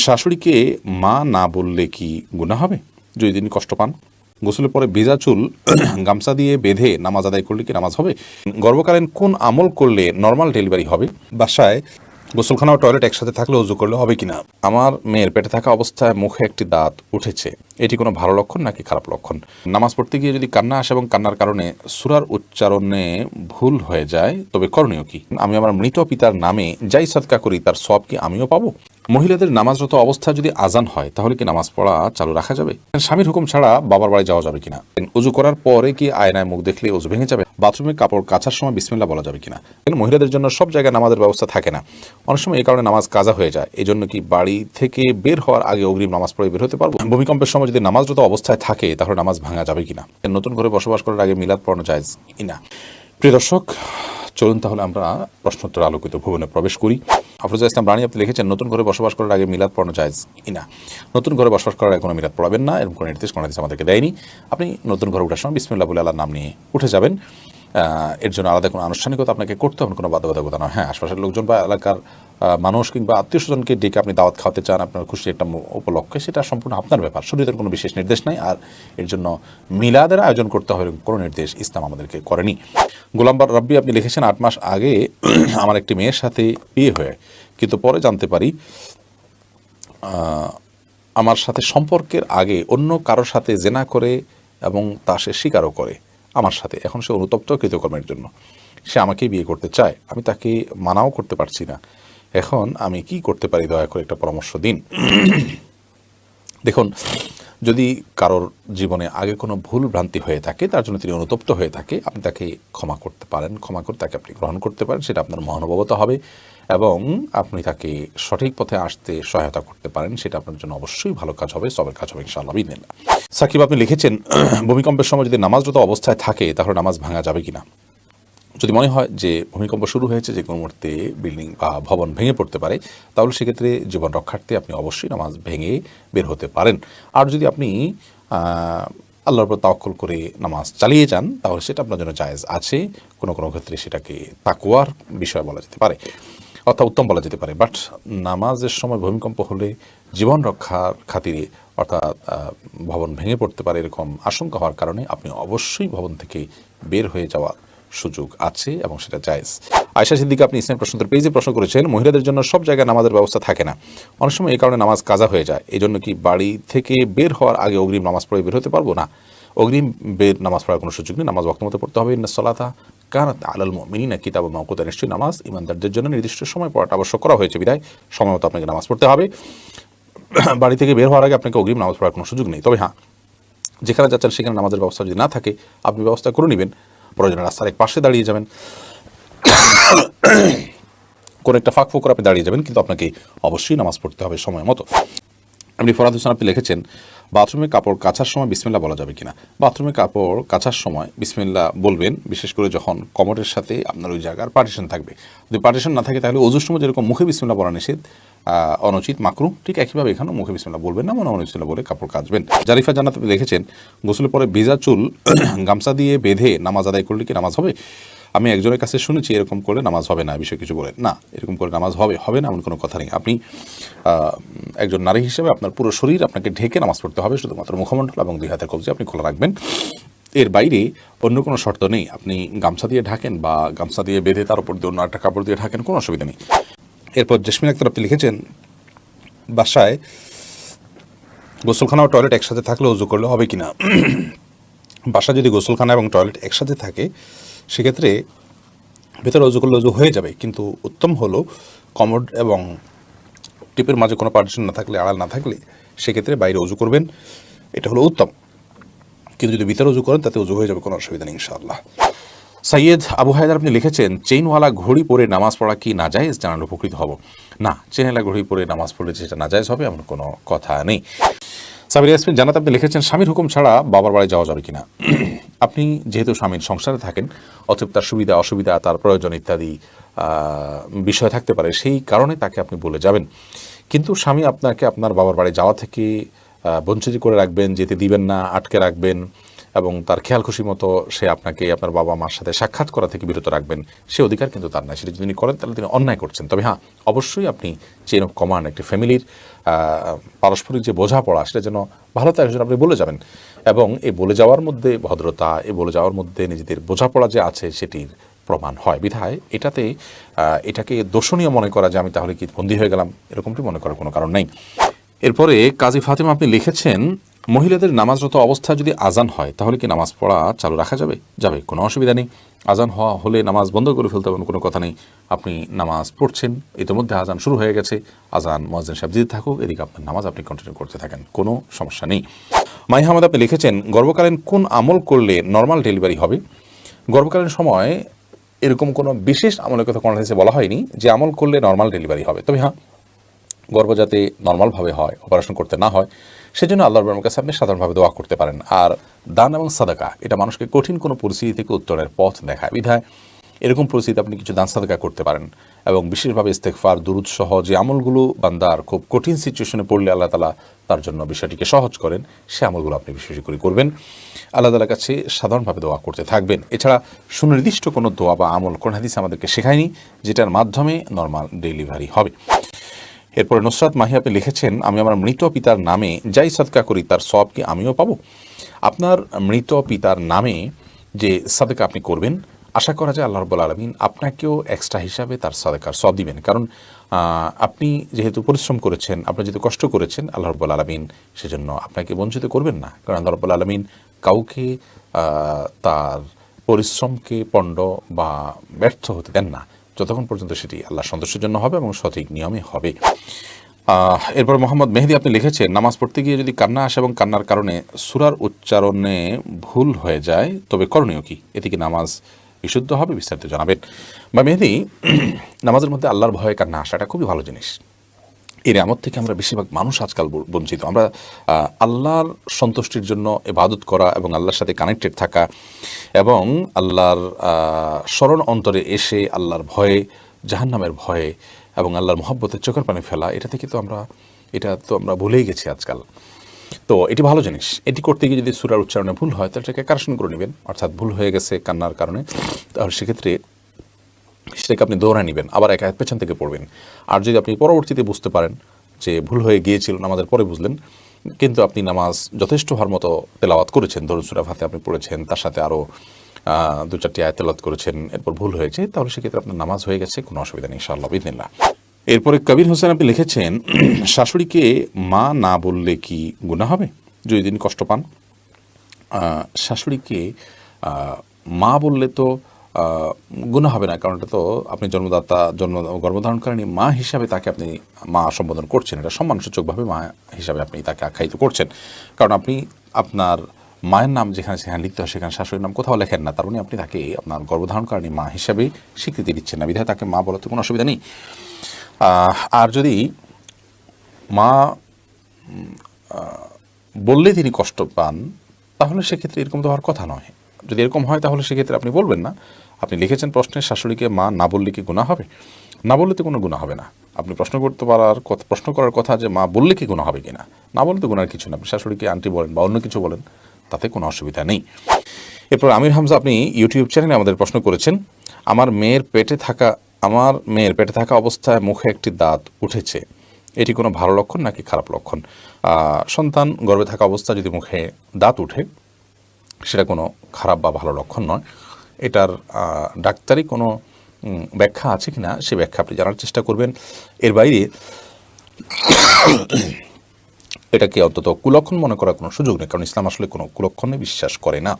শাশুড়িকে মা না বললে কি গুনাহ হবে যদি তিনি কষ্ট পান? গোসলের পরে ভেজা চুল গামছা দিয়ে বেঁধে নামাজ আদায় করলে কি নামাজ হবে? গর্ভকালীন কোন আমল করলে নর্মাল ডেলিভারি হবে? বাসায় গোসলখানা ও টয়লেট একসাথে থাকলে ওযু করলে হবে কিনা? আমার মেয়ের পেটে থাকা অবস্থায় মুখে একটি দাঁত উঠেছে, এটি কোনো ভালো লক্ষণ নাকি খারাপ লক্ষণ? নামাজ পড়তে গিয়ে যদি কান্না আসে এবং কান্নার কারণে সূরার উচ্চারণে ভুল হয়ে যায় তবে করণীয় কি? আমি আমার মৃত পিতার নামে যাই সদকা করি তার সওয়াব কি আমিও পাবো? মহিলাদের নামাজরত অবস্থায় যদি আজান হয় তাহলে কি নামাজ পড়া চালু রাখা যাবে? স্বামীর হুকুম ছাড়া বাবার বাড়ি যাওয়া যাবে কিনা? ওযু করার পরে কি আয়নায় মুখ দেখলে ওযু ভেঙে যাবে? বাথরুমে কাপড় কাচার সময় বিসমিল্লাহ বলা যাবে কিনা? মহিলাদের জন্য সব জায়গায় নামাজের ব্যবস্থা থাকে না, অনেক সময় এই কারণে নামাজ কাজা হয়ে যায়, এই জন্য কি বাড়ি থেকে বের হওয়ার আগে অগ্রিম নামাজ পড়ে বের হতে পারবো? ভূমিকম্পের সময় যদি নামাজরত অবস্থায় থাকে তাহলে নামাজ ভাঙা যাবে কিনা? নতুন ঘরে বসবাস করার আগে মিলাদ পড়ানো জায়েজ কিনা? প্রিয় দর্শক, চলুন তাহলে আমরা প্রশ্নোত্তর আলোকিত ভুবনে প্রবেশ করি। আফরোজা ইসলাম রানী আপনি লিখেছেন, নতুন ঘরে বসবাস করার আগে মিলাদ পড়ানো জায়েজ কিনা? নতুন ঘরে বসবাস করার আগে কোনো মিলাদ পড়াবেন না, এরকম কোনো নির্দেশ কোনো হাদিস আমাদেরকে দেয়নি। আপনি নতুন ঘরে ওঠার সময় বিসমিল্লাহ বলে আল্লাহর নাম নিয়ে উঠে যাবেন, এর জন্য আলাদা কোনো আনুষ্ঠানিকতা আপনাকে করতে হবে, কোনো বাধ্যবাধকতা নয়। হ্যাঁ, আশপাশের লোকজন বা এলাকার মানুষ কিংবা আত্মীয় স্বজনকে ডেকে আপনি দাওয়াত খাওয়াতে চান আপনার খুশি একটা উপলক্ষে, সেটা সম্পূর্ণ আপনার ব্যাপার, শরীরের কোনো বিশেষ নির্দেশ নাই। আর এর জন্য মিলাদের আয়োজন করতে হবে কোনো নির্দেশ ইসলাম আমাদেরকে করেনি। গোলামবার রব্বি আপনি লিখেছেন, 8 মাস আগে আমার একটি মেয়ের সাথে বিয়ে হয়ে কিন্তু পরে জানতে পারি আমার সাথে সম্পর্কের আগে অন্য কারোর সাথে জেনা করে এবং তা সে স্বীকারও করে আমার সাথে। এখন সে অনুতপ্ত কৃতকর্মের জন্য, সে আমাকেই বিয়ে করতে চায়, আমি তাকে মানাও করতে পারছি না। এখন আমি কি করতে পারি, দয়া করে একটা পরামর্শ দিন। দেখুন, যদি কারোর জীবনে আগে কোনো ভুল ভ্রান্তি হয়ে থাকে, তার জন্য তিনি অনুতপ্ত হয়ে থাকে, আপনি তাকে ক্ষমা করতে পারেন, ক্ষমা করে তাকে আপনি গ্রহণ করতে পারেন, সেটা আপনার মহানুভবতা হবে এবং আপনি তাকে সঠিক পথে আসতে সহায়তা করতে পারেন, সেটা আপনার জন্য অবশ্যই ভালো কাজ হবে, সবের কাজ হবে ইনশাআল্লাহ বিদিনিল্লাহ। সাকিব আপনি লিখেছেন, ভূমিকম্পের সময় যদি নামাজরত অবস্থায় থাকে তাহলে নামাজ ভাঙা যাবে কিনা? যদি মনে হয় যে ভূমিকম্প শুরু হয়েছে, যে কোনো মুহূর্তে বিল্ডিং বা ভবন ভেঙে পড়তে পারে, তাহলে সেক্ষেত্রে জীবন রক্ষার্থে আপনি অবশ্যই নামাজ ভেঙে বের হতে পারেন। আর যদি আপনি আল্লাহর উপর তাওয়াক্কুল করে নামাজ চালিয়ে যান তাহলে সেটা আপনার জন্য জায়েজ আছে, কোনো কোনো ক্ষেত্রে সেটাকে তাকওয়ার বিষয় বলা যেতে পারে, অর্থাৎ উত্তম বলা যেতে পারে। বাট নামাজের সময় ভূমিকম্প হলে জীবন রক্ষার খাতিরে, অর্থাৎ ভবন ভেঙে পড়তে পারে এরকম আশঙ্কা হওয়ার কারণে আপনি অবশ্যই ভবন থেকে বের হয়ে যাওয়ার সুযোগ আছে এবং সেটা জায়েজ। আয়েশা সিদ্দিকা আপনি ইসলাম প্রশ্নোত্তর পেজে প্রশ্ন করেছেন, মহিলাদের জন্য সব জায়গায় নামাজের ব্যবস্থা থাকে না, অনেক সময় এই কারণে নামাজ কাজা হয়ে যায়, এই জন্য কি বাড়ি থেকে বের হওয়ার আগে অগ্রিম নামাজ পড়ে বের হতে পারবো? না, অগ্রিম বের নামাজ পড়ার কোনো সুযোগ নেই, নামাজ ওয়াক্ত মতো পড়তে হবে। ইন্নাস সালাতা কানাত আলাল মুমিনিনা কিতাবাম মাওকুতা, নিশ্চয়ই নামাজ ইমানদারদের জন্য নির্দিষ্ট সময় পড়াটা আবশ্যক করা হয়েছে, বিধায় সময় মতো আপনাকে নামাজ পড়তে হবে। বাড়ি থেকে বের হওয়ার আগে আপনাকে অগ্রিম নামাজ পড়ার কোনো সুযোগ নেই। তবে হ্যাঁ, যেখানে যাচ্ছেন সেখানে নামাজের ব্যবস্থা যদি না থাকে আপনি ব্যবস্থা করে নেবেন, প্রয়োজনে রাস্তার এক পাশে দাঁড়িয়ে যাবেন, কোনো একটা ফাঁক ফোকর আপনি দাঁড়িয়ে যাবেন, কিন্তু আপনাকে অবশ্যই নামাজ পড়তে হবে সময় মতো। আপনি ফরাদ হোসেন আপনি লিখেছেন, বাথরুমে কাপড় কাচার সময় বিসমিল্লাহ বলা যাবে কিনা? বাথরুমে কাপড় কাচার সময় বিসমিল্লাহ বলবেন, বিশেষ করে যখন কমোডের সাথে আপনার ওই জায়গার পার্টিশন থাকবে। যদি পার্টিশন না থাকে তাহলে ওযুর সময় যেরকম মুখে বিসমিল্লাহ বলা নিষেধ, অনুচিত, মাকরুহ, ঠিক একইভাবে এখানেও মুখে বিসমিল্লাহ বলবেন না, মনে বিসমিল্লাহ বলে কাপড় কাচবেন। জারিফা জান্নাত আপনি লিখেছেন, গোসলের পরে ভেজা চুল গামছা দিয়ে বেঁধে নামাজ আদায় করলে কি নামাজ হবে? আমি একজনের কাছে শুনেছি এরকম করলে নামাজ হবে না, বিষয়ে কিছু বলেন। না, এরকম করে নামাজ হবে না এমন কোনো কথা নেই। আপনি একজন নারী হিসেবে আপনার পুরো শরীর আপনাকে ঢেকে নামাজ পড়তে হবে, শুধুমাত্র মুখমণ্ডল এবং 2 হাতের কবজি আপনি খোলা রাখবেন, এর বাইরে অন্য কোনো শর্ত নেই। আপনি গামছা দিয়ে ঢাকেন বা গামছা দিয়ে বেঁধে তার উপর দিয়ে অন্য একটা কাপড় দিয়ে ঢাকেন, কোনো অসুবিধা নেই। এরপর জেসমিন আক্তার আপনি লিখেছেন, বাসায় গোসলখানা ও টয়লেট একসাথে থাকলে ওযু করলে হবে কিনা? বাসায় যদি গোসলখানা এবং টয়লেট একসাথে থাকে সেক্ষেত্রে ভেতরে ওযু করলে ওযু হয়ে যাবে, কিন্তু উত্তম হলো কমোড এবং টিপের মাঝে কোনো পার্টিশন না থাকলে, আড়াল না থাকলে সেক্ষেত্রে বাইরে ওযু করবেন, এটা হলো উত্তম। কিন্তু যদি ভিতরে ওযু করেন তাতে ওযু হয়ে যাবে, কোনো অসুবিধা নেই ইনশাআল্লাহ। সৈয়দ আবু হায়দার আপনি লিখেছেন, চেইনওয়ালা ঘড়ি পরে নামাজ পড়া কি নাজায়েজ? জানালে উপকৃত হব। না, চেইনওয়ালা ঘড়ি পরে নামাজ পড়লে যেটা নাজায়েজ হবে এমন কোনো কথা নেই। সাবির ইয়াসমিন জান্নাত আপনি লিখেছেন, স্বামীর হুকুম ছাড়া বাবার বাড়ি যাওয়া যাবে কিনা? আপনি যেহেতু স্বামীর সংসারে থাকেন, অতএব তার সুবিধা অসুবিধা, তার প্রয়োজন ইত্যাদি বিষয় থাকতে পারে, সেই কারণে তাকে আপনি বলে যাবেন। কিন্তু স্বামী আপনাকে আপনার বাবার বাড়ি যাওয়া থেকে বঞ্চিত করে রাখবেন, যেতে দিবেন না, আটকে রাখবেন, এবং তার খেয়াল খুশি মতো সে আপনাকে আপনার বাবা মার সাথে সাক্ষাৎ করা থেকে বিরত রাখবেন, সে অধিকার কিন্তু তার নাই। সেটা যদি তিনি করেন তাহলে তিনি অন্যায় করছেন। তবে হ্যাঁ, অবশ্যই আপনি চেইন অফ কমান্ড, একটি ফ্যামিলির পারস্পরিক যে বোঝাপড়া, সেটা যেন ভালো থাকে সেটা আপনি বলে যাবেন। এবং এই বলে যাওয়ার মধ্যে ভদ্রতা, এই বলে যাওয়ার মধ্যে নিজেদের বোঝাপড়া যে আছে সেটির প্রমাণ হয়। বিধায় এটাকে দোষণীয় মনে করা যে আমি তাহলে কি বন্দী হয়ে গেলাম, এরকমটি মনে করার কোনো কারণ নেই। এরপরে কাজী ফাতেমা আপনি লিখেছেন, মহিলাদের নামাজরত অবস্থায় যদি আজান হয় তাহলে কি নামাজ পড়া চালু রাখা যাবে? যাবে, কোনো অসুবিধা নেই। আজান হলে নামাজ বন্ধ করে ফেলতে হবে কোনো কথা নেই। আপনি নামাজ পড়ছেন, ইতিমধ্যে আজান শুরু হয়ে গেছে, আজান মুয়াজ্জিন সাহেব দিতে থাকুক, এদিকে আপনার নামাজ আপনি কন্টিনিউ করতে থাকেন, কোনো সমস্যা নেই। মাই হামাদ আপনি লিখেছেন, গর্ভকালীন কোন আমল করলে নর্মাল ডেলিভারি হবে? গর্ভকালীন সময় এরকম কোনো বিশেষ আমলের কথা কোনো হাদিসে বলা হয়নি যে আমল করলে নর্মাল ডেলিভারি হবে। তবে হ্যাঁ, গর্ভ যাতে নর্মালভাবে হয়, অপারেশন করতে না হয়, সেজন্য আল্লাহর কাছে আপনি সাধারণভাবে দোয়া করতে পারেন। আর দান এবং সাদাকা এটা মানুষকে কঠিন কোনো পরিস্থিতি থেকে উত্তরের পথ দেখায়। বিধায় এরকম পরিস্থিতি আপনি কিছু দান সাদাকা করতে পারেন। এবং বিশেষভাবে ইস্তেগফার, দুরূদ সহ যে আমলগুলো বান্দার খুব কঠিন সিচুয়েশনে পড়লে আল্লাহ তাআলা তার জন্য বিষয়টিকে সহজ করেন, সে আমলগুলো আপনি বেশি বেশি করে করবেন। আল্লাহ তাআলার কাছে সাধারণভাবে দোয়া করতে থাকবেন। এছাড়া সুনির্দিষ্ট কোনো দোয়া বা আমল কোন হাদিস আমাদেরকে শেখায়নি যেটার মাধ্যমে নর্মাল ডেলিভারি হবে। এরপরে নুসরাত মাহি আপনি লিখেছেন, আমি আমার মৃত পিতার নামে যাই সাদকা করি তার সওয়াব কি আমিও পাবো? আপনার মৃত পিতার নামে যে সাদকা আপনি করবেন, আশা করা যায় আল্লাহ রাব্বুল আলামিন আপনাকেও এক্সট্রা হিসাবে তার সাদকার সওয়াব দিবেন। কারণ আপনি যেহেতু পরিশ্রম করেছেন, আপনি যেহেতু কষ্ট করেছেন, আল্লাহ রাব্বুল আলামিন সেজন্য আপনাকে বঞ্চিত করবেন না। কারণ আল্লাহ রাব্বুল আলামিন কাউকে তার পরিশ্রমকে পণ্ড বা ব্যর্থ হতে দেন না, যতক্ষণ পর্যন্ত সেটি আল্লাহ সন্তুষ্টির জন্য হবে এবং সঠিক নিয়মে হবে। এরপর মোহাম্মদ মেহেদি আপনি লিখেছেন, নামাজ পড়তে গিয়ে যদি কান্না আসে এবং কান্নার কারণে সূরার উচ্চারণে ভুল হয়ে যায় তবে করণীয় কি? এতে কি নামাজ বিশুদ্ধ হবে? বিস্তারিত জানাবেন। বা মেহেদি, নামাজের মধ্যে আল্লাহর ভয়ে কান্না আসাটা খুবই ভালো জিনিস। এই নিয়ামত থেকে আমরা বেশিরভাগ মানুষ আজকাল বঞ্চিত। আমরা আল্লাহর সন্তুষ্টির জন্য ইবাদত করা এবং আল্লাহর সাথে কানেক্টেড থাকা এবং আল্লাহর স্মরণ অন্তরে এসে আল্লাহর ভয়ে, জাহান্নামের ভয়ে এবং আল্লাহর মহব্বতের চোখের পানি ফেলা, এটা তো আমরা ভুলেই গেছি আজকাল। তো এটি ভালো জিনিস। এটি করতে গিয়ে যদি সূরার উচ্চারণে ভুল হয় তাহলে এটাকে কারেকশন করে নেবেন, অর্থাৎ ভুল হয়ে গেছে কান্নার কারণে, তাহলে সেক্ষেত্রে সেটাকে আপনি দৌড়ায় নেবেন, আবার এক আয়াত পেছন থেকে পড়বেন। আর যদি আপনি পরবর্তীতে বুঝতে পারেন যে ভুল হয়ে গিয়েছিল, নামাজের পরে বুঝলেন, কিন্তু আপনি নামাজ যথেষ্ট হওয়ার মতো তেলাওয়াত করেছেন, ধরুন সূরা ফাতিহা আপনি পড়েছেন, তার সাথে আরও 2-4টি আয়াত তেলাওয়াত করেছেন, এরপর ভুল হয়েছে, তাহলে সেক্ষেত্রে আপনার নামাজ হয়ে গেছে, কোনো অসুবিধা নেই ইনশাআল্লাহ বিইذনিল্লাহ। এরপরে কবির হোসেন আপনি লিখেছেন, শাশুড়িকে মা না বললে কি গুনাহ হবে যদি তিনি কষ্ট পান? শাশুড়িকে মা বললে তো গুনাহ হবে না, কারণ এটা তো আপনি গর্ভধারণকারিণী মা হিসাবে তাকে আপনি মা সম্বোধন করছেন, এটা সম্মানসূচকভাবে মা হিসাবে আপনি তাকে আখ্যায়িত করছেন। কারণ আপনি আপনার মায়ের নাম যেখানে সেখানে লিখতে হয় সেখানে শাশুড়ির নাম কোথাও লেখেন না, তার মানে আপনি তাকে আপনার গর্ভধারণকারিণী মা হিসাবে স্বীকৃতি দিচ্ছেন না, বিধায় তাকে মা বলাতে কোনো অসুবিধা নেই। আর যদি মা বললে তিনি কষ্ট পান তাহলে সেক্ষেত্রে এরকম তো হওয়ার কথা নয়। যদি এরকম হয় তাহলে সেক্ষেত্রে আপনি বলবেন না। আপনি লিখেছেন প্রশ্নে, শাশুড়িকে মা না বললে কি গুনাহ হবে? না বললে তো কোনো গুনাহ হবে না। আপনি প্রশ্ন করার কথা যে মা বললে কি গুনাহ হবে কিনা, না বললে তো গুনার কিছু না। আপনি শাশুড়িকে আন্টি বলেন বা অন্য কিছু বলেন, তাতে কোনো অসুবিধা নেই। এরপর আমির হামজা আপনি ইউটিউব চ্যানেলে আমাদের প্রশ্ন করেছেন, আমার মেয়ের পেটে থাকা অবস্থায় মুখে একটি দাঁত উঠেছে, এটি কোনো ভালো লক্ষণ নাকি খারাপ লক্ষণ? সন্তান গর্ভে থাকা অবস্থায় যদি মুখে দাঁত উঠে সেটা কোনো খারাপ বা ভালো লক্ষণ নয়। এটার ডাক্তারি কোনো ব্যাখ্যা আছে কিনা সে ব্যাখ্যা আপনি জানার চেষ্টা করবেন। এর বাইরে এটাকে অন্তত কুলক্ষণ মনে করার কোনো সুযোগ নেই, কারণ ইসলাম আসলে কোনো কুলক্ষণে বিশ্বাস করে না।